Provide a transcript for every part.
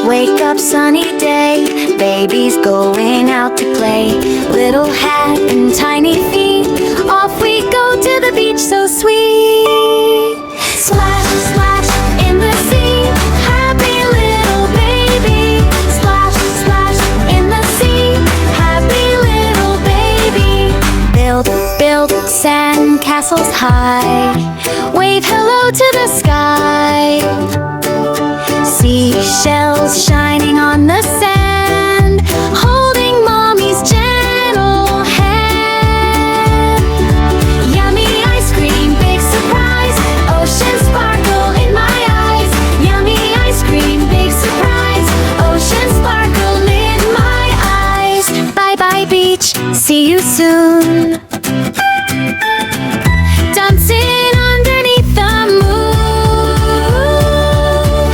wake up, sunny day. Baby's going out to play. Little hat and tiny feet, off we go to the beach, so sweet. Splash, splash in the sea, happy little baby. Splash, splash in the sea, happy little baby. Build, build sand castles high, wave hello to the sky. Seashells shining on the sand, holding mommy's gentle hand. Yummy ice cream, big surprise, ocean sparkle in my eyes. Yummy ice cream, big surprise, ocean sparkle in my eyes. Bye bye beach, see you soon. Dancing underneath the moon,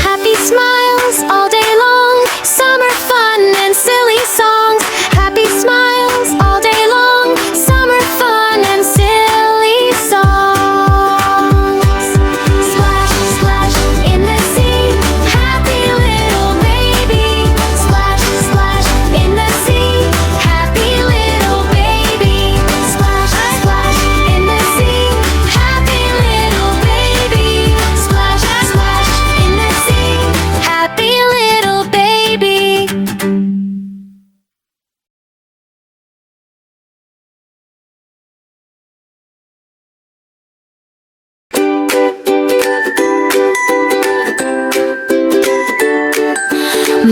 happy smiles all day long, summer fun and silly songs. Happy smiles all day long, summer fun and silly songs. Splash, splash in the sea, happy little baby. Splash, splash in the sea, happy little baby. Splash, splash in the sea, happy little baby. Splash, splash in the sea, happy little baby.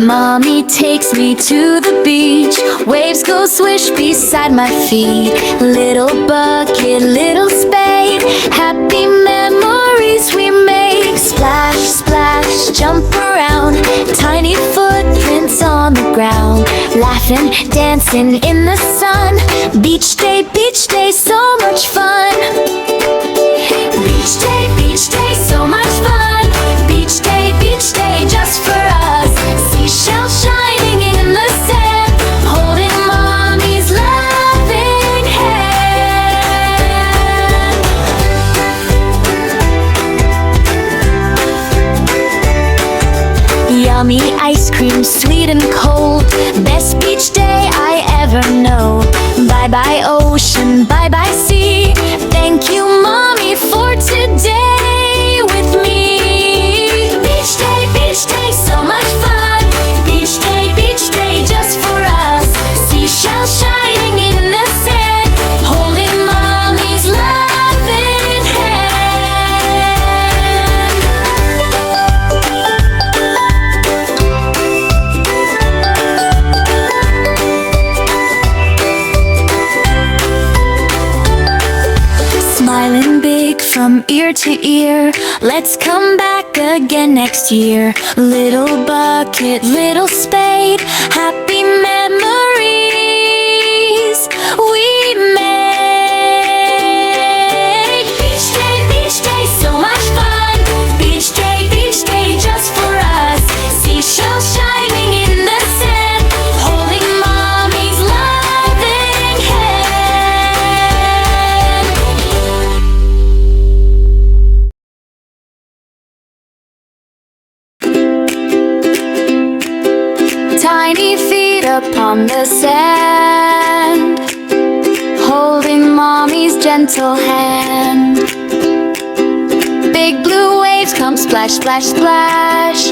Mommy takes me to the beach, waves go swish beside my feet. Little bucket, little spade, happy memories we make. Splash, splash, jump around, tiny footprints on the ground. Laughing, dancing in the sun. Beach day, so much fun. Beach day, so much fun. Beach day, just for us. Seashells shining in the sand, holding mommy's loving hand. Yummy ice cream, sweet and cold, best beach day I ever know. Bye bye ocean, bye bye sea, thank you mommy for today with me. Beach day, so much fun. Beach day, just for us. Seashells shining in the sand, holding mommy's loving hand. Smiling big from ear to ear, let's come back again next year. Little bucket, little spade, happy memories we make. Beach day, so much fun. Beach day, just for us. Seashells shining in the sand, holding mommy's loving hand. Tiny feet upon the sand, holding mommy's gentle hand. Big blue waves come splash, splash, splash.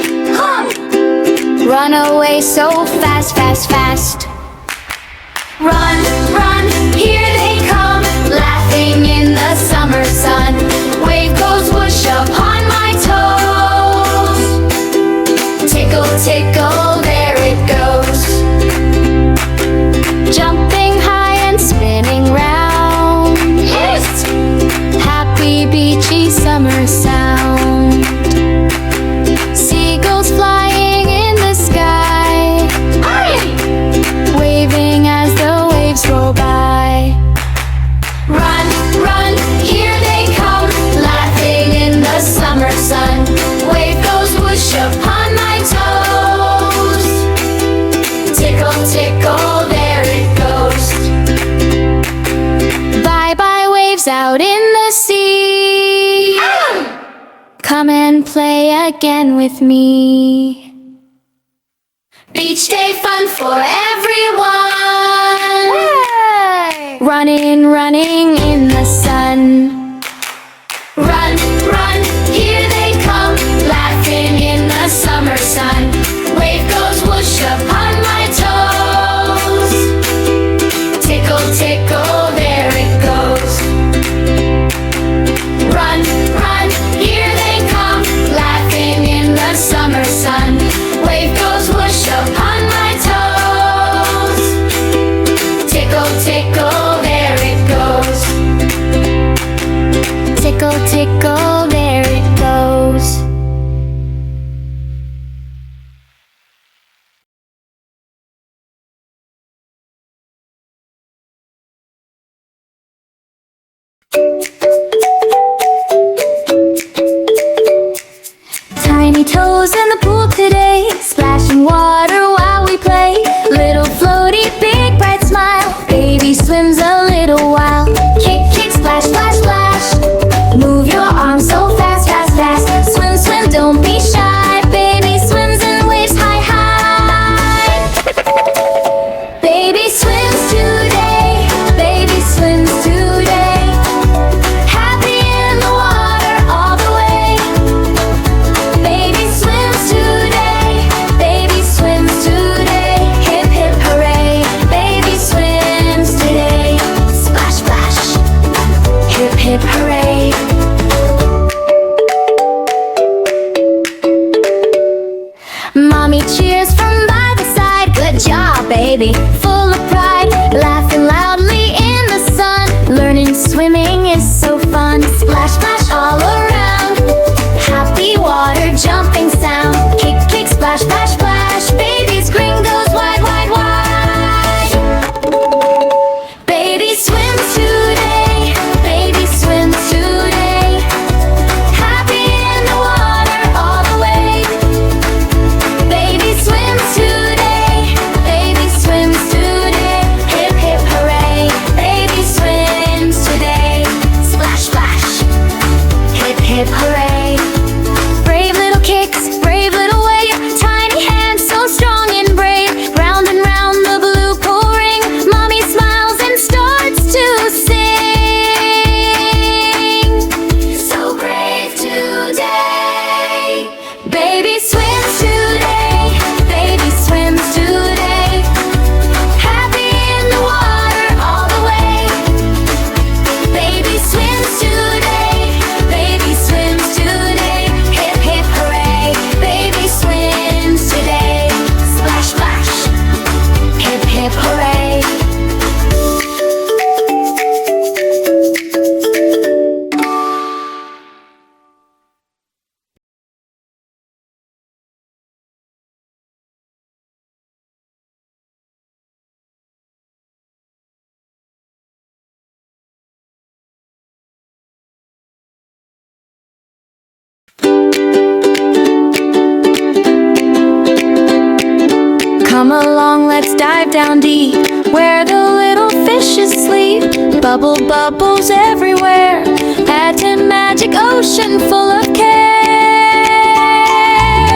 Run away so fast, fast, fast. Run, run, here they come, laughing in the summer sun. Wave goes whoosh upon my toes. Tickle, tickle, there it goes. Jumping high and spinning round. Happy beachy summer sound. Seagulls flying in the sky, waving as the waves roll by. Run, run, here they come, laughing in the summer sun. Wave goes whoosh upon my toes. Tickle, tickle, there it goes. Bye bye waves out in the sea. Come and play again with me. Beach day fun for everyone. Yay! Running, running in the sun. Run, run, here they come, laughing in the summer sun. Wave goes whoosh upon my toes. Tickle, tickle, there it goes. Run, run, here they come, laughing in the summer sun. Wave goes whoosh upon my toes. Tickle, tickle, there it goes. Tickle, tickle, there it goes. Tiny toes in the pool today, splashing water while we play. Little floaty, big bright smile, baby swims a little while. Kick, kick, splash, splash, splash. Move your arms so fast, fast, fast. Swim, swim, don't be shy. Baby swims in waves high, high. Baby swims today, baby swims today. Happy in the water all the way. Baby swims today, baby swims today. Hip, hip, hooray. Baby swims today. Splash, splash. Hip, hip, hooray. Mommy cheers from by the side. Good job, baby. Full of pride, laughing loudly in the sun. Learning swimming is so fun. Splash, splash all around. Happy water jumping sound. Kick, kick, splash, splash, splash. Baby's grin goes wide, wide, wide. Baby swims today, baby swims today. Happy in the water all the way. Baby swims today, baby swims today. Hip, hip, hooray. Baby swims today. Splash, splash. Hip, hip, hooray. Brave little kicks, brave little wave. Tiny hands so strong and brave. Round and round the blue pool ring. Mommy smiles and starts to sing. So brave today. Baby swims today, baby swims today. Happy in the water all the way. Baby swims today, baby swims today. Hip, hip, hooray. Baby swims today. Splash, splash. Hip, hip, hooray. Come along, let's dive down deep, where the little fishes sleep. Bubble bubbles everywhere, at a magic ocean full of care.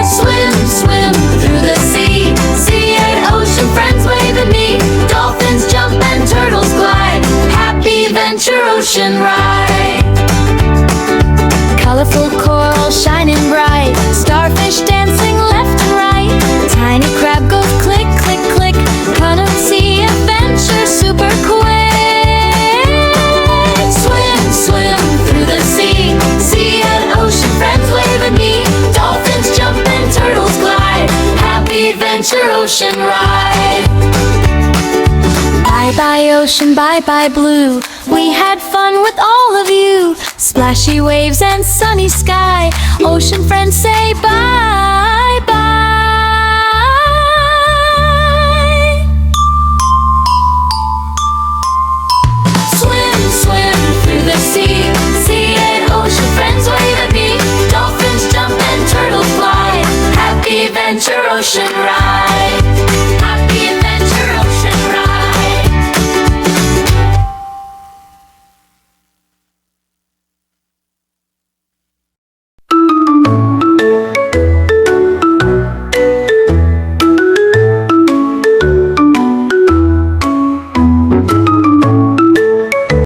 Swim, swim through the sea, sea and ocean friends wave at me. Dolphins jump and turtles glide, happy venture ocean ride. Colorful coral shining bright, starfish dancing left and right. Tiny crab goes click, click, click, kind of sea adventure super quick. Swim, swim through the sea, sea and ocean friends wave at me. Dolphins jump and turtles glide, happy adventure ocean ride. Bye bye ocean, bye bye blue, we had fun with all of you. Splashy waves and sunny sky, ocean friends say bye.